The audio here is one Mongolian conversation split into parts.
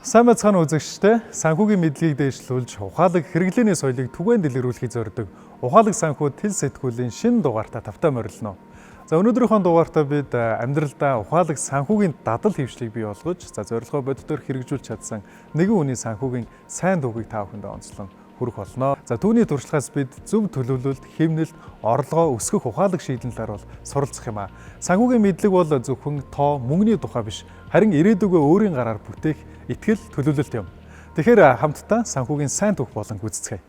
Сайн мэцхан үзэгчтэй санхүүгийн мэдлэгийг дэвшлүүлж ухаалаг хэрэглээний соёлыг түгээн дэлгэрүүлэхийг зорддог ухаалаг санхүү тэл сэтгүүлийн шинэ дугаартаа тавтай морилно. За өнөөдрийнхөө дугаартаа бид амьдралдаа ухаалаг санхүүгийн дадал хэвшлийг бий болгож, зорилгоо бодитоор хэрэгжүүлж чадсан нэгэн хүний санхүүгийн сайн дуугийг та бүхэндээ онцлон хүргэх болно. За түүний туршлагаас бид зөв төлөвлөлт, хэмнэлт, орлогоо өсгөх ухаалаг шийдэл талаар бол суралцах юм аа. Санхүүгийн мэдлэг бол зөвхөн тоо, мөнгөний тухай биш, харин ирээдүгөө өөрийн гараар бүтээх итгэл, төлөвлөлт юм. Тэгэхээр хамтдаа санхүүгийн сайн түүх болон гүйцэтгэе.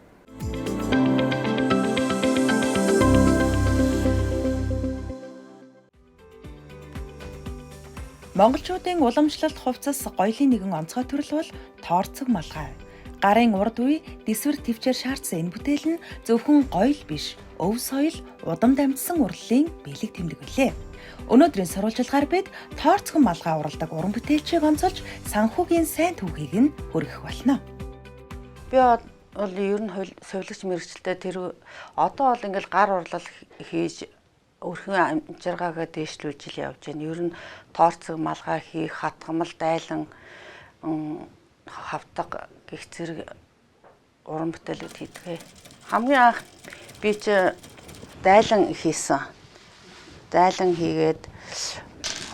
Монголчуудын уламжлалт хувцас гоёлын нэгэн онцгой төрөл бол тоорцог малгай. Гарын урд үе дэсвэр төвчээр шаардсан энэ бүтээл нь зөвхөн гоёл биш, өв соёл, удам дамжсан урлалын бэлэг тэмдэг билээ. Өнөөдрийн сурвалжилгаар бид тоорцгон малгай уралдаг уран бүтээлчийг онцолж санхүүгийн сайн түүхийг нь хүргэх болно. Би бол ер нь совилогч мэрэгчлээ тэр одоо бол ингээл гар урлал хийж өрхөн амжиргаагаа дээшлүүлж явж байна. Ер нь тоорцог малгай хийх, хатгамал, дайлан, хавтаг гэх зэрэг уран бүтээлүүд хийдэг. Хамгийн анх би ч дайлан хийсэн. Дайлан хийгээд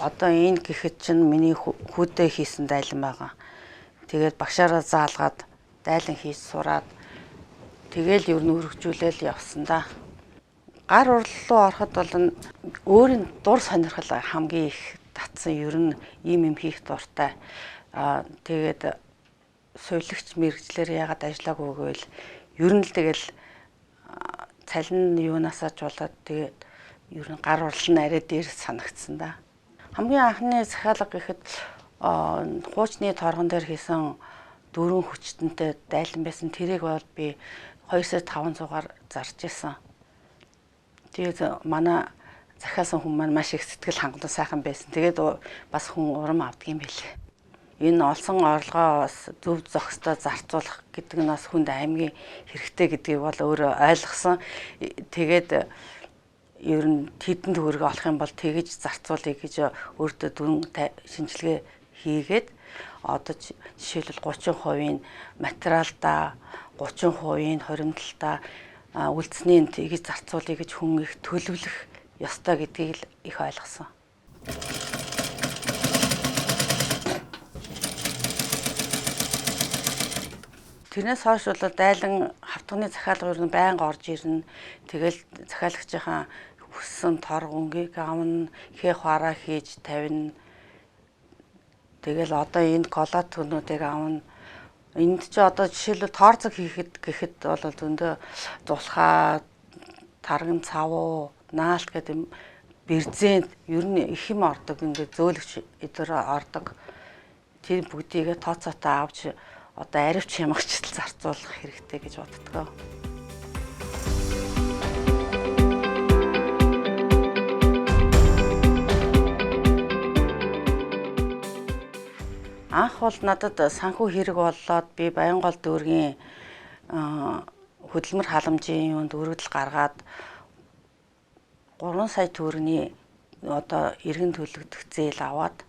одоо энэ гэхэд чинь миний хүүдээ хийсэн дайлан байгаа. Тэгээд багшаараа заалгаад дайлан хийж сураад тэгэл ер нь өргөжүүлэл явсан да. Гар урлал руу ороход бол өөрийн дур сонирхол хамгийн их татсан. Ер нь ийм юм хийх дуртай. Тэгээд совилогч мэрэгчлэр яагаад ажиллаагүй гэвэл ер нь л тэгэл цалин юунаасаач болоод тэгээд ер нь гар урлал нь арай дээр санагдсан да. Хамгийн анхны захиалга гэхэд хуучны торгон дээр хийсэн 4 хүчтэнтэй дайлан байсан. Тэрийг бол би 200-500-аар зарж исэн. Тэгээд манай захиалсан хүн маань маш их сэтгэл хангалуун сайхан байсан. Тэгээд бас хүн урам авдаг юм билээ. Энэ олсон орлогоос зөв зохистой зарцуулах гэдэг нь бас хүнд аймгийн хэрэгтэй гэдгийг бол өөрөө ойлгосон. Тэгээд ер нь тэдэнд төгрөг олох юм бол тэгэж зарцуулъя гэж өөртөө дүн шинжилгээ хийгээд одоо жишээлбэл 30% материалдаа, 30% хоримтлалтаа үлдсэний тэгэж зарцуулъя гэж хүн их төлөвлөх ёстой гэдгийг их ойлгосон. Тэрнээс хойш бол дайлан хавтганы захиалга ер нь байнга орж ирнэ. Тэгэл захиалагчийн хүссэн торг өнгийг авна, хээ хуараа хийж тавина. Тэгэл одоо энэ колат өнүүдийг авна. Энд чи одоо жишээлбэл тоорцог гэхэд бол зөндөө дулхаа, тарган цавуу, наалт гэдэг бэрзент ер нь их юм ордог. Ингээд зөөлөгч эдгээр ордог. Тэр бүгдийг тооцоотой авч одоо аривч ямагчтал зарцуулах хэрэгтэй гэж боддог. Анх бол надад санхүү хэрэг боллоод би Баянгол дүүргийн хөдөлмөр халамжийн юунд өргөдөл гаргаад 3 сая төгрөгийн одоо иргэн төлөгдөх зээл аваад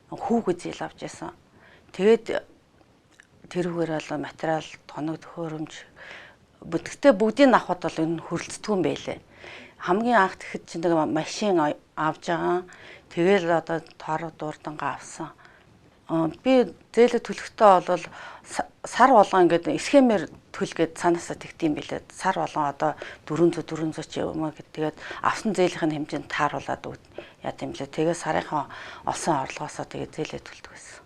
хүүгээ зээл авч ясан. Тэгээд тэрүүгээр бол материал, тоног төхөөрөмж бүтгтээ бүгдийг авахд бол энэ хөрөлцдөг юм байлээ. Хамгийн анх тэгэхэд чинь нэг машин авж байгаа. Тэгэл одоо тоор дурдангаа авсан. Би зээлээ төлөхдөө бол сар болгон ингээд схемээр төлгээд цаанаасаа тэгдэм билээ. Сар болгон одоо 400 ч юм уу тэгээд авсан зээлийнх нь хэмжээнд тааруулаад яа гэм лээ. Тэгээд сарынхаа олсон орлогоосоо тэгээд зээлээ төлдөг байсан.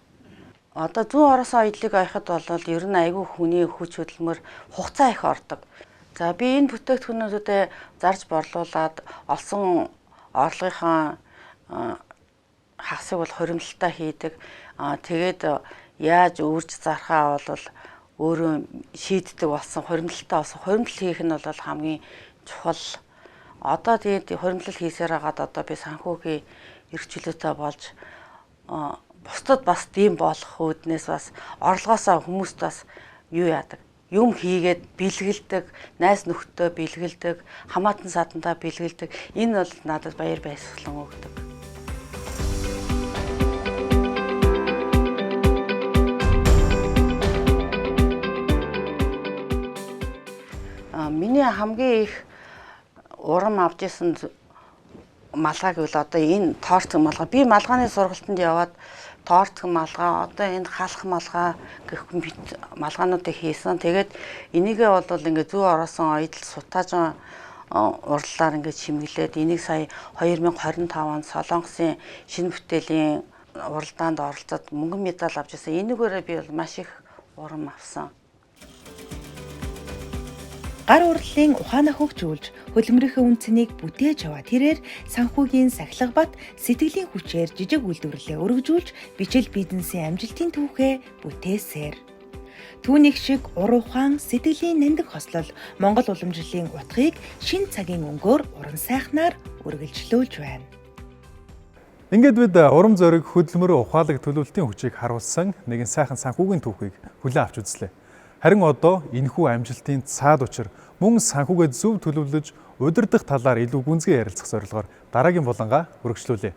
Одоо зүүн ороос аяллыг авахд бол ер нь айгүй хүний хүч хөдөлмөр хугацаа их ордог. За би энэ бүтээгдэхүүнүүдэд зарж борлуулад олсон орлогынхаа хагасыг бол хоримтлалтаа хийдэг. Тэгээд яаж өөрч зархаа бол өөрөө шийддэг болсон. Хоримтлалтаа болсон. Хоримтлал хийх нь бол хамгийн чухал. Одоо тэгээд хоримтлал хийсээр хагаад одоо би санхүүгийн эрхчлөөтэй болж бусдад бас дийм болох үүднээс бас орлогоосоо хүмүүст бас юу яадаг. Юм хийгээд бэлгэлдэг, найз нөхдөд бэлгэлдэг, хамаатан садантаа бэлгэлдэг. Энэ бол надад баяр баясгалан өгдөг. хамгийн их урам авч исэн малгай гэвэл одоо энэ тоорцог малгай. Би малгааны сургалтанд яваад тоорцог малгай, одоо энэ халах малгай гэх малгаануудыг хийсэн. Тэгээд энийгээ бол ингээд зүү ороосон оёдл сутаажан урлалаар ингээд чимэглээд энийг сая 2025 онд Солонгосын шинэ бүтээлийн уралдаанд оролцоод мөнгөн медаль авч ирсэн. Энэгээрээ би бол маш их урам авсан. Гар урлалын ухаанаа хөгжүүлж хөдөлмөрийнхөө үнцнийг бүтээж аваа тэрээр санхүүгийн сахилга бат сэтгэлийн хүчээр жижиг үйлдвэрлэлээ өргөжүүлж бичил бизнесийн амжилтын түүхээ бүтээсээр. Түүнийг шиг ур ухаан сэтгэлийн нандин хослол Монгол уламжлалын утгыг шин цагийн өнгөөр уран сайхнаар үргэлжлүүлж байна. Ингээд бид урам зориг хөдөлмөр ухаалаг төлөвлөлтийн хүчийг харуулсан нэгэн сайхан санхүүгийн түүхийг хүлээн авч үзлээ. Харин одоо энэхүү амжилтын цаад учир мөн санхүүгээ зөв төлөвлөж удирдах талаар илүү гүнзгий ярилцах зорилгоор дараагийн булангаа үргэлжлүүлье.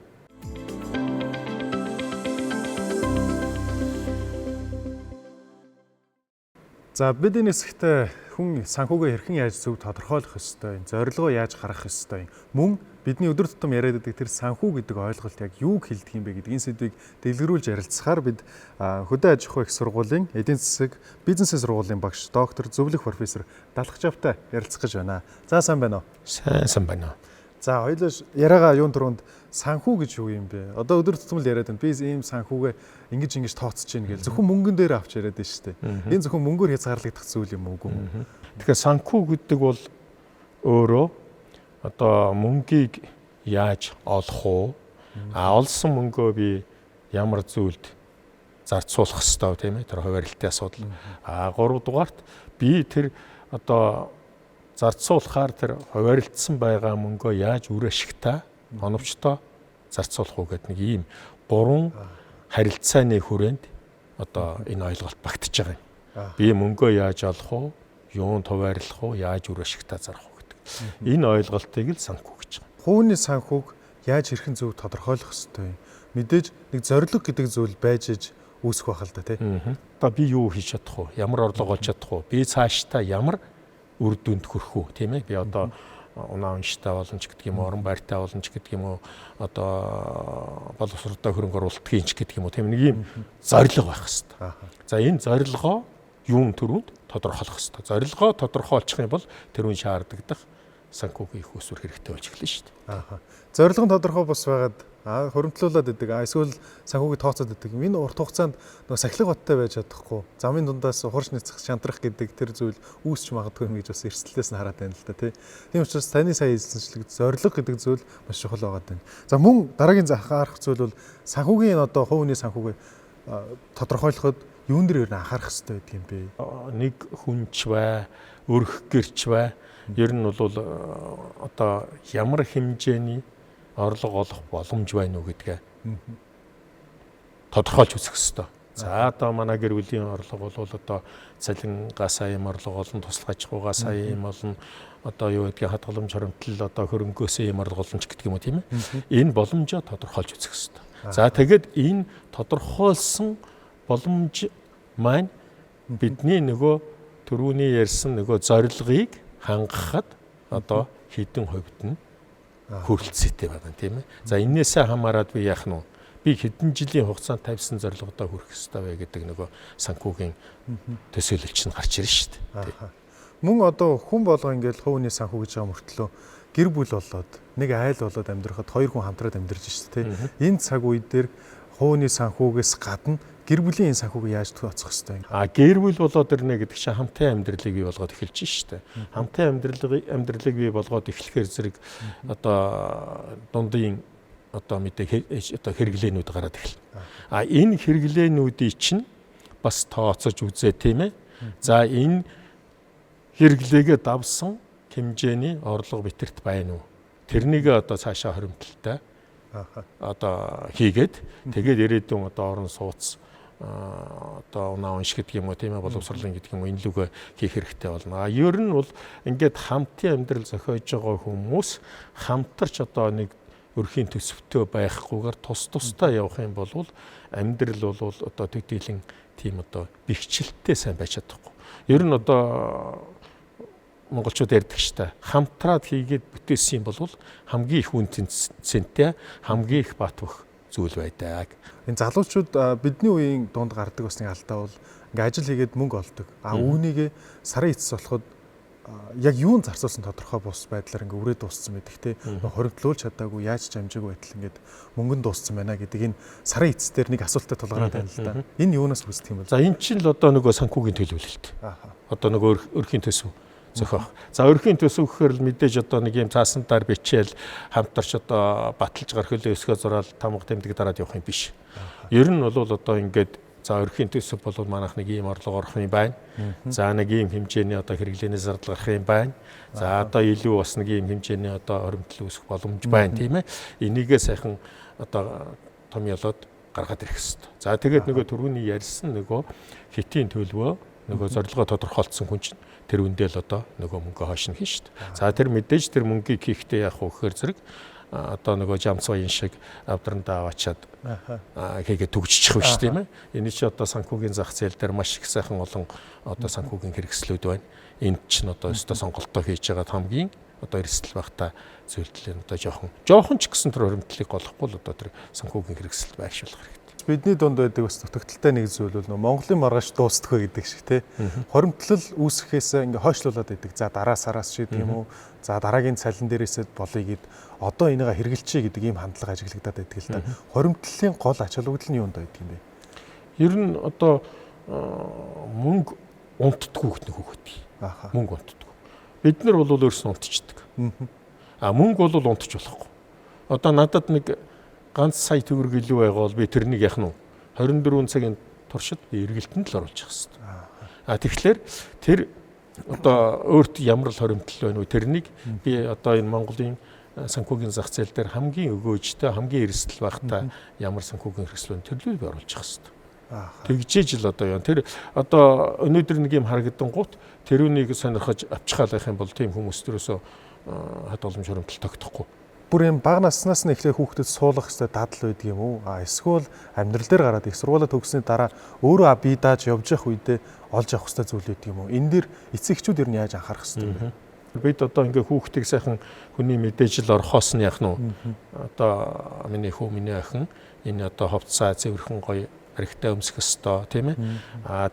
За бид энэ хэсэгт хүн санхүүгээ хэрхэн яаж зөв тодорхойлох ёстой, зорилгоо яаж гаргах ёстой, мөн бидний өдөр тутам яриад байдаг тэр санхүү гэдэг ойлголт яг юуг хэлдэг юм бэ гэдэг энэ сэдвийг дэлгэрүүлж ярилцахаар бид хөдөө аж ахуй их сургуулийн эдийн засаг бизнесийн сургуулийн багш доктор Зөвлөх профессор Далхажавтай ярилцах гэж байна. За сайн байна уу? Сайн байна. За хоёулаа яриагаа юун түрүүнд санхүү гэж юу юм бэ? Одоо өдөр тутам л яриад байна. Би ийм санхүүгээ ингэж тооцож гин гэл зөвхөн мөнгөн дээр авч яриад байна шүү дээ. Энэ зөвхөн мөнгөөр хязгаарлагдах зүйл юм уу? Тэгэхээр санхүү гэдэг бол өөрөө одоо мөнгийг яаж олох уу? Олсон мөнгөө би ямар зүйлд зарцуулах ёстой тийм ээ? Тэр хуваарлтын асуудал. 3 дугаарт би тэр одоо зарцуулахаар тэр хуваарлтсан байгаа мөнгөө яаж үр ашигтай оновчтой зарцуулах уу гэдэг нэг ийм 3 харилцааны хүрээнд одоо энэ ойлголт багтаж байгаа юм. Би мөнгөө яаж олох уу? Юунд хуваарлах уу? Яаж үр ашигтай зарах уу гэдэг. Энэ ойлголтыг л санхүү гэж байгаа. Хүүний санхүүг яаж хэрхэн зөв тодорхойлох ёстой юм? Мэдээж нэг зорилго гэдэг зүйл байж иж үүсэх байх л да тий. Одоо би юу хийж чадах уу? Ямар орлого олж чадах уу? Би цаашдаа ямар үр дүнд хүрэх үү тийм ээ? Би одоо унаа унштай боломж гэдэг юм уу, орон байртай боломж гэдэг юм уу, одоо боловсролтой хөрөнгө оруулалтын ч гэдэг юм уу, тийм нэг юм зорилго байх хэрэгтэй. За энэ зорилгоо юун төрөнд тодорхойлох хэрэгтэй. Зорилгоо тодорхойлчих юм бол тэрүүн шаардагдах санхүүгийн их усүр хэрэгтэй болж эхэлнэ шүү дээ. Зорилго нь тодорхой бос байгаад хуримтлуулаад идэг. Эсвэл санхүүгийг тооцоод идэг. Энэ урт хугацаанд нөгөө сахилга баттай байж чадахгүй. Замын дундаас хурж ницэх шантрах гэдэг тэр зүйл үүсч магадгүй юм гэж бас эрсдэлээс нь хараад байна л да тий. Тийм учраас таны сая хэлсэнчлэг зорилго гэдэг зүйл маш чухал байгаа даа. За мөн дараагийн анхаарах зүйл бол санхүүгийн одоо хувь хүний санхүүгээ тодорхойлоход юун дээр ер нь анхаарах хэрэгтэй гэдэг юм бэ? Нэг хүнч бай, өрх гэрч бай. Ер нь бол одоо ямар хэмжээний орлого олох боломж байна уу гэдгээ тодорхойлж үзэх хэрэгтэй. За одоо манай гэр бүлийн орлого бол одоо цалингаа сая юм орлого олон, туслах аж ахуйгаа сая юм олон, одоо юу гэдгийг хадгаламж хоримтлал одоо хөрөнгөөсөө юм орлого олон ч гэдэг юм уу тийм ээ. Энэ боломжоо тодорхойлж үзэх хэрэгтэй. За тэгээд энэ тодорхойлсон боломж маань бидний нөгөө түрүүний ярьсан нөгөө зорилгыг хангахад одоо хэдэн хувьд нь хүрэлцээтэй байгаа тийм ээ. За энээсээ хамаарат би яах нь вэ? Би хэдэн жилийн хугацаанд тавьсан зорилгодоо хүрэх ёстой вэ гэдэг нөгөө санхүүгийн төсөөлөлч нь гарч ирнэ шүү дээ. Мөн одоо хүн болго ингээл хувийн санхүү гэж байгаа мөртлөө гэр бүл болоод нэг айл болоод амьдрахад хоёр хүн хамтраад амьдарч шүү дээ. Энэ цаг үе дээр хувийн санхүүгээс гадна гэр бүлийн санхүүг яаж тооцох ёстой юм? Гэр бүл болоод ирнэ гэдэг чинь хамтын амьдралыг бий болгоод эхэлж шүү дээ. Хамтын амьдралыг бий болгоод эхлэхээр зэрэг одоо дундын одоо мэдээ одоо хэрэглээнүүд гараад эхэлнэ. Энэ хэрэглээнүүдийг чинь бас тооцож үзээ тийм ээ. За энэ хэрэглээгээ давсан хэмжээний орлого битэрт байна уу? Тэрнийг одоо цаашаа хоримтлалтай одоо хийгээд тэгээд ирээдүйн одоо орон сууц одоо унаа унш гэдэг юм уу тийм ээ боловсролын гэдэг юм уу энэ лүгэ хийх хэрэгтэй болно. Ер нь бол ингээд хамтын амьдрал зохиож байгаа хүмүүс хамтарч одоо нэг өрхийн төсөвтөө байхгүйгээр тусдаа явах юм бол амьдрал бол одоо төдийлэн тийм одоо бэхжилттэй сайн байж чадахгүй. Ер нь одоо монголчууд ярьдаг штэ. Хамтраад хийгээд бүтээсэн юм бол хамгийн их үн цэнтэй, хамгийн их бат бөх зүйл байдаг. Энэ залуучууд бидний үеийн дунд гардаг бас нэг алдаа бол ингээ ажил хийгээд мөнгө олдог. Үүнийгээ сарын эцэс болоход яг юунд зарцуулсан тодорхой бус байдлаар ингээ үрээ дууссан байдаг те. Хоригдлуулж чадаагүй, яаж ч амжаагүй байтал ингээд мөнгөнд дууссан байна гэдэг энэ сарын эцэс дээр нэг асуултад тулгараад байна л да. Энэ юунаас үүсдэг юм бэ? За энэ чинь л одоо нөгөө санхүүгийн төлөвлөлт. Одоо нөгөө өрхийн төсөв зохиох. За өрхийн төсөв гэхээр л мэдээж одоо нэг юм цаасантаар бичээл хамтарч одоо баталж гар хөлөө өсгөө зураал тамга тэмдэг дараад явах юм биш. Ер нь бол одоо ингээд за өрхийн төсөв бол манайх нэг ийм орлого орох юм байна. За нэг ийм хэмжээний одоо хэрэглээний зардал гарах юм байна. За одоо илүү бас нэг ийм хэмжээний одоо хоримтлал үүсэх боломж байна тийм ээ. Энийгээ сайхан одоо томьёолоод гаргаад ирэх хэрэгтэй. За тэгээд нөгөө түрүүний ярьсан нөгөө хэтийн төлөвөө нөгөө зорилгоо тодорхойлцсон хүн чинь тэр үндэл одоо нөгөө мөнгө хойшно хийн шүү дээ. За тэр мэдээж тэр мөнгийг хийхдээ яг хөөхөр зэрэг одоо нөгөө жамцвын шиг авдрандаа аваачаад хийгээ төгжчих биш тийм ээ. Энэ чи одоо санхүүгийн зах зээл дээр маш их сайхан олон одоо санхүүгийн хэрэгслүүд байна. Энд чинь одоо өстой сонголтоо хийж байгаа хамгийн одоо эрсдэл багтаа зөвлөлөө одоо жоохон ч гэсэн тэр хоримтлалыг голохгүй л одоо тэр санхүүгийн хэрэгсэл байршуулах хэрэгтэй. Бидний дунд байдаг бас дутагдaltaй нэг зүйл бол Монголын маргааш дуустдаггүй гэдэг шиг тий. Хоримтлал үүсгэхээс ингээ хойшлуулад байдаг. За дараа сараас ч гэдэг юм уу. За дараагийн цалин дээрээсээ болъё гэд одоо энийгээ хэрэгжилчээ гэдэг ийм хандлага ажиглагдаад байдаг л да. Хоримтлалын гол ач холбогдол нь юунд байдаг юм бэ? Ер нь одоо мөнгө унтдаггүй гэх нэг үг өгдөг. Мөнгө унтдаггүй. Бид нар бол өөрсдөө унтчихдаг. Мөнгө бол унтж болохгүй. Одоо надад нэг ганц сая төгрөг илүү байгаа бол би тэрнийг яах нь 24 цагийн туршид би эргэлтэнд л оруулах хэрэгтэй. Тэгэхээр тэр одоо өөрт ямар л хоримтлал байна уу тэрнийг би одоо энэ Монголын санхүүгийн зах зээл дээр хамгийн өгөөжтэй, хамгийн эрсдэл багтаа ямар санхүүгийн хэрэгслүүд төрлөө би оруулах хэрэгтэй. Тэгжээж л одоо яа тэр одоо өнөөдөр нэг юм харагдан гут тэрүүнийг сонирхож авчихаал байх юм бол тийм хүмүүс төрөөсөө хадгаламж хоримтлал тогтохгүй. Бүр юм бага наснаас нь эхлээ хүүхдэд суулгах хэрэгтэй дадал байдаг юм уу? Эсвэл амьдрал дээр гараад их сургуулаа төгссөний дараа өөрөө бие дааж явж явах үедээ олж авах хэрэгтэй зүйл байдаг юм уу? Энэ дэр эцэгчүүд ер нь яаж анхаарах хэрэгтэй юм бэ? Бид одоо ингээ хүүхдийг сайхан хүний мэдээж л орхоос нь яах нь одоо миний хүү миний охин энэ одоо ховцаа цэвэрхэн гоё аригтай өмсөх ёстой тийм ээ.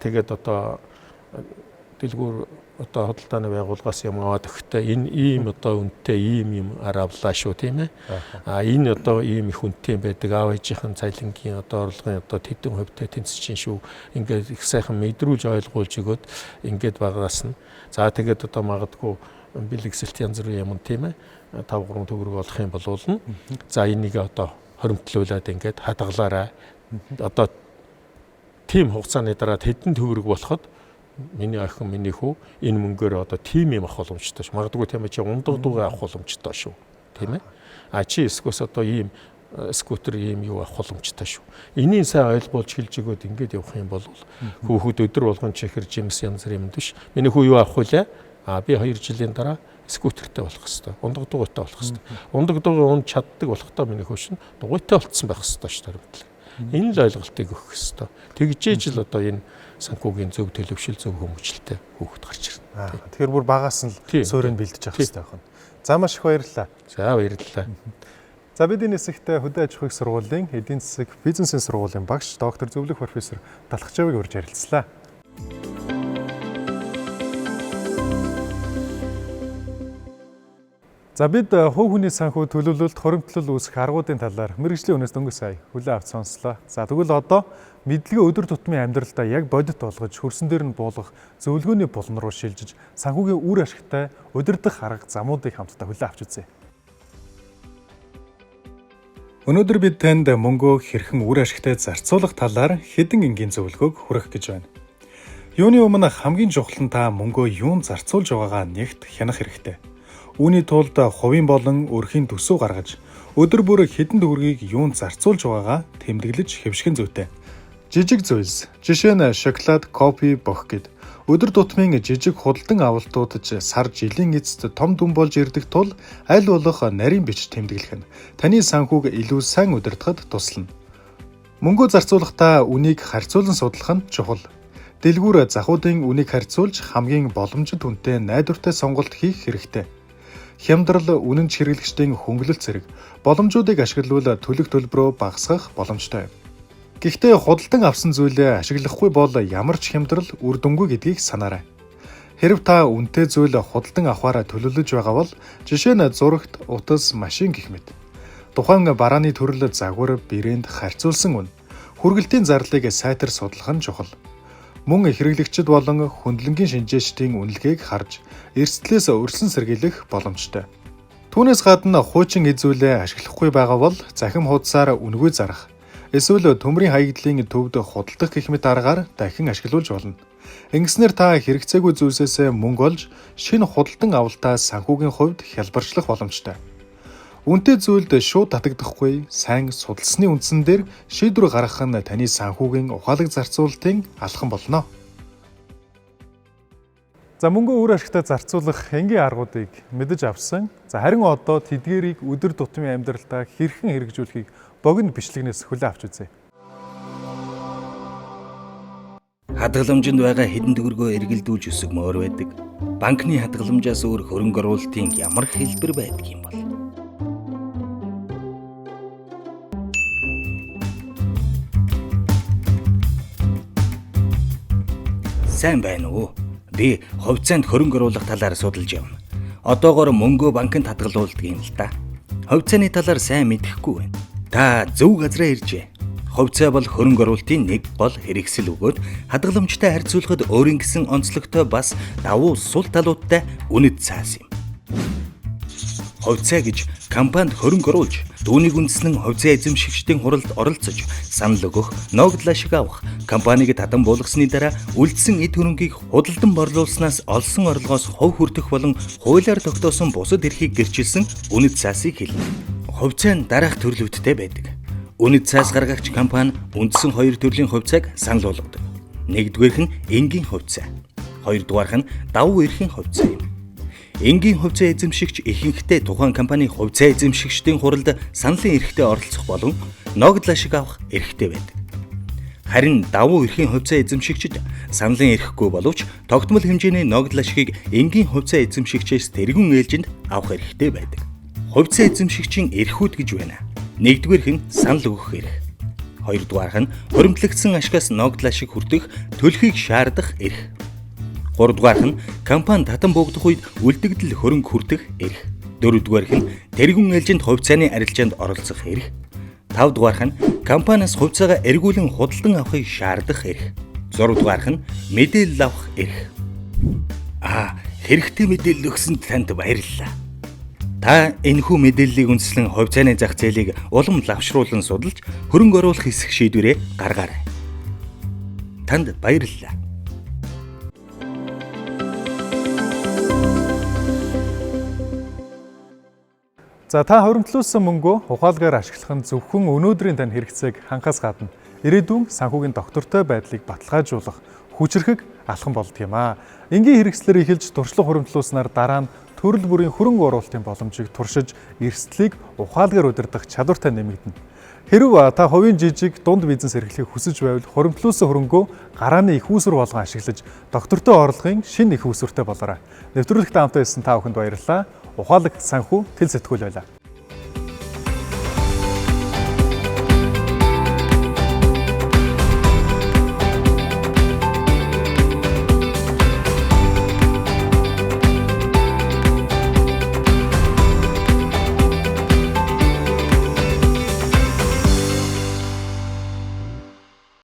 Тэгээд одоо дэлгүүр одоо хөдөлтааны байгууллагаас юм аваад өгөхтэй энэ ийм одоо үнэтэй ийм юм авлаа шүү тийм ээ. Энэ одоо ийм их үнэтэй байдаг аав ээжийнхэн цайлангийн одоо орлогын одоо тэдэн хувьтай тэнцэж шүү. Ингээд их сайхан мэдрүүлж ойлгуулж өгөөд ингээд багаас нь за тэгээд одоо магадгүй бэлгэсэлт янз бүрийн юм тийм ээ. 5-3 төгрөг олох юм болвол нь за энийг одоо хоримтлуулад ингээд хадгалаарай. Одоо тийм хугацааны дараа хэдэн төгрөг болоход миний охин миний хүү энэ мөнгөөр одоо тим юм авах боломжтой ш. Магадгүй тийм ээ чи ундаг дуугаа авах боломжтой шүү. Тийм ээ. Чи эсвэл одоо ийм скутер ийм юу авах боломжтой шүү. Энийг сайн ойлгуулж хэлж өгөөд ингэж явах юм бол хүүхэд өдөр болгон чихэр жимс янз бүр юм биш. Миний хүү юу авах вүлээ? Би 2 жилийн дараа скутертэй болох хэвээр. Ундаг дуугайтай болох хэвээр. Ундаг дуугаа унд чаддаг болохдоо миний хүү шин дугуйтай болцсон байх хэвээр ш. Энэ л ойлголтыг өгөх хэвээр. Тэгжээж л одоо энэ санхүүгийн зөв төлөвшил зөв хүмүүжлэлтэй хүүхэд гарч ирнэ. Тэгэхээр бүр багаас нь л суурийг бэлдэж явах хэрэгтэй байна. За маш их баярлалаа. За баярлалаа. За бид энэ хэсэгт хөдөө аж ахуйн сургуулийн эдийн засаг бизнесийн сургуулийн багш доктор Зөвлөх профессор Талхачаавыг урьж ярилцлаа. За бид хувь хүний санхүү төлөвлөлт хоримтлал үүсгэх аргуудын талаар мэргэжлийн үнээс дөнгөж сая хүлээн авч сонслоо. За тэгвэл одоо мэдлэгээ өдөр тутмын амьдралдаа яг бодит болгож хөрсөн дээр нь буулгах зөвлөгөөний булан руу шилжиж санхүүгийн үр ашигтай удирдах арга замуудыг хамтдаа хүлээн авч үзье. Өнөөдөр бид танд мөнгөө хэрхэн үр ашигтай зарцуулах талаар хэдэн энгийн зөвлөгөөг хүргэх гэж байна. Юуны өмнө хамгийн чухал нь та мөнгөө юунд зарцуулж байгаагаа нэгт хянах хэрэгтэй. Үүний тулд хувийн болон өрхийн төсөв гаргаж өдөр бүр хэдэн төгрөгийг юунд зарцуулж байгаагаа тэмдэглэж хэвших нь зүйтэй. Жижиг зүйлс, жишээ нь шоколад, кофе, бох гэд өдөр тутмын жижиг худалдан авалтуудаж сар жилийн эцэст том дүн болж ирдэг тул аль болох нарийн бич тэмдэглэх нь таны санхүүг илүү сайн удирдахад туслана. Мөнгөө зарцуулахдаа үнийг харьцуулан судлах нь чухал. Дэлгүүр захуудын үнийг харьцуулж хамгийн боломжит үнэтэй найдвартай сонголт хийх хэрэгтэй. Хямдрал үнэн хэрэглэгчдийн хөнгөлөлт зэрэг боломжуудыг ашиглавал төлөх төлбөрөө багасгах боломжтой юм. Гэхдээ худалдан авсан зүйлээ ашиглахгүй бол ямар ч хямдрал үр дүнгүй гэдгийг санаарай. Хэрэв та үнэтэй зүйл худалдан авахаараа төлөвлөж байгаа бол жишээ нь зурагт, утас, машин гэх мэт. Тухайн барааны төрөл, загвар, брэнд харьцуулсан үнэ, хүргэлтийн зарлыг сайтар судлах нь чухал. Мөн хэрэглэгчид болон хөндлөнгийн шинжээчдийн үнэлгээг харж, эрсдлээс өрсөн сэргийлэх боломжтой. Түүнээс гадна хуучин эзүүлээ ашиглахгүй байгаа бол захим хуудасаар үнэгүй зарах, эсвэл төмрийн хаягдлын төвд худалдах гэх мэт аргаар дахин ашиглуулж болно. Ингэснээр та хэрэгцээгүй зүйлсээс мөнгө олж, шинэ худалдан авалтаа санхүүгийн хувьд хялбарчлах боломжтой. Үнэтэй зүйлд шууд татагдахгүй, сайн судалсны үндсэн дээр шийдвэр гаргах нь таны санхүүгийн ухаалаг зарцуулалтын алхам болно. За мөнгөө үр ашигтай зарцуулах энгийн аргуудыг мэдэж авсан. За харин одоо тэдгээрийг өдөр тутмын амьдралдаа хэрхэн хэрэгжүүлэхийг богино бичлэгнээс хүлээн авч үзье. Хадгаламжинд байгаа хэдэн төгрөгөө эргэлдүүлж өсгмөр байдаг. Банкны хадгаламжаас өөр хөрөнгө оруулалтын ямар хэлбэр байдаг юм бол? Сайн байна уу? Би хувьцаанд хөрөнгө оруулах талаар судалж явна. Одоогоор мөнгөө банкнд хадгалуулдаг юм л да. Хувьцааны талаар сайн мэдэхгүй байна. Та зөв газараа иржээ. Хувьцаа бол хөрөнгө оруулалтын нэг гол хэрэгсэл өгөөд хадгаламжтай харьцуулахад өөрийн гэсэн онцлогтой бас давуу сул талуудтай үнэт цаас юм. Хувьцаа гэж компанид хөрөнгө оруулж, түүнийг үндэслэн хувьцаа эзэмшигчдийн хуралд оролцож, санал өгөх, ногдлол ашиг авах, компанийг тадан буулгасны дараа үлдсэн эд хөрөнгийг худалдан борлуулснаас олсон орлогоос хувь хүртэх болон хуулиар тогтоосон бусад эрхийг гэрчилсэн үнэт цаасыг хэлнэ. Хувьцаа нь дараах төрлүүдтэй байдаг. Үнэт цаас гаргагч компани үндсэн хоёр төрлийн хувьцааг санал болгодог. Нэгдүгээрх нь энгийн хувьцаа. Хоёрдугаарх нь давуу эрхийн хувьцаа юм. Энгийн хувьцаа эзэмшигч ихэнхдээ тухайн компани хувьцаа эзэмшигчдийн хуралд саналын эрхтээ оролцох болон ногдол ашиг авах эрхтэй байдаг. Харин давуу эрхийн хувьцаа эзэмшигчид саналын эрхгүй боловч тогтмол хэмжээний ногдол ашигыг энгийн хувьцаа эзэмшигчээс тэргүүн ээлжинд авах эрхтэй байдаг. Хувьцаа эзэмшигчийн эрхүүд гэж байна. Нэгдүгээрх нь санал өгөх эрх. Хоёрдугаарх нь хуримтлагдсан ашигаас ногдол ашиг хүртэх төлөхийг шаардах эрх. Гуравдугаарх нь компани татан буугдах үед үлдэгдэл хөрөнгө хүртэх эрх. Дөрөвдүгээрх нь тэргүүн ээлжинд хувьцааны арилжаанд оролцох эрх. Тавдугаарх нь компаниас хувьцаагаа эргүүлэн худалдан авахыг шаардах эрх. Зургадугаарх нь мэдээлэл авах эрх. Хэрэгтэй мэдээлэл өгсөнд танд баярлалаа. Та энэхүү мэдээллийг үндэслэн хувьцааны зах зээлийг улам лавшруулан судалж хөрөнгө оруулах хэсэг шийдвэрээ гаргаарай. Танд баярлалаа. За та хуримтлуулсан мөнгөө ухаалгаар ашиглах нь зөвхөн өнөөдрийн тань хэрэгцээг хангахаас гадна ирээдүйн санхүүгийн доктортой байдлыг баталгаажуулах хүчрхэг алхам болдог юм аа. Энгийн хэрэгслээр эхэлж туршлага хуримтлуулснаар дараа нь төрөл бүрийн хөрөнгө оруулалтын боломжийг туршиж, эрсдлийг ухаалгаар удирдах чадвартай нэмэгдэнэ. Хэрв та хувийн жижиг дунд бизнес эрхлэхийг хүсэж байвал хуримтлуулсан хөрөнгөө гарааны их үүсвэр болгон ашиглаж, доктортой орлогын шинэ их үүсвэртэй болоорой. Нэвтрүүлэгт хамтдаа ирсэн та бүхэнд баярлалаа. Ухаалаг санхүү тэл сэтгүүл байлаа.